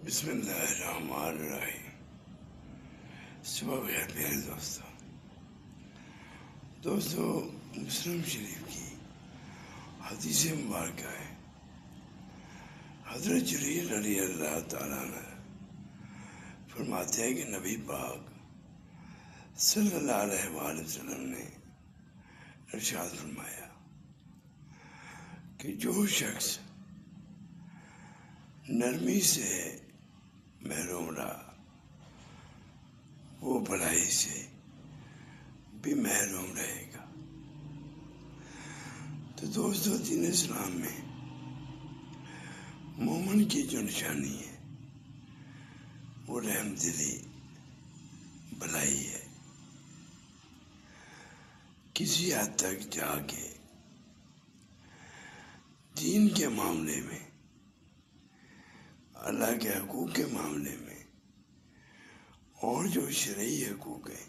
بسم اللہ الرحمن الرحیم۔ صبح بخیر پیارے دوستو مسلم شریف کی حدیث مبارکہ ہے۔ حضرت جلیل رضی اللہ تعالیٰ عنہ فرماتے ہیں کہ نبی پاک صلی اللہ علیہ وآلہ وسلم نے ارشاد فرمایا کہ جو شخص نرمی سے محروم رہا وہ بھلائی سے بھی محروم رہے گا۔ تو دوستو دین اسلام میں مومن کی جو نشانی ہے وہ رحم دلی بھلائی ہے۔ کسی حد تک جا کے دین کے معاملے میں، اللہ کے حقوق کے معاملے میں اور جو شرعی حقوق ہیں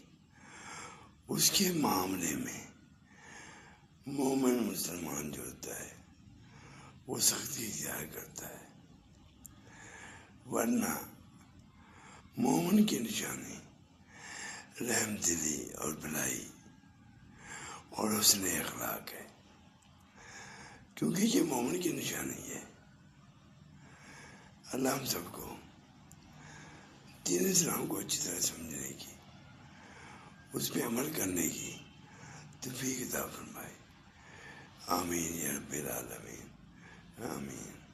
اس کے معاملے میں مومن مسلمان جو ہوتا ہے وہ سختی اختیار کرتا ہے، ورنہ مومن کی نشانی رحم دلی اور بھلائی اور حسن اخلاق ہے، کیونکہ یہ مومن کی نشانی ہے۔ اللہ ہم سب کو دین اسلام کو اچھی طرح سمجھنے کی، اس پہ عمل کرنے کی توفیق عطا فرمائے۔ آمین یا رب العالمین، آمین۔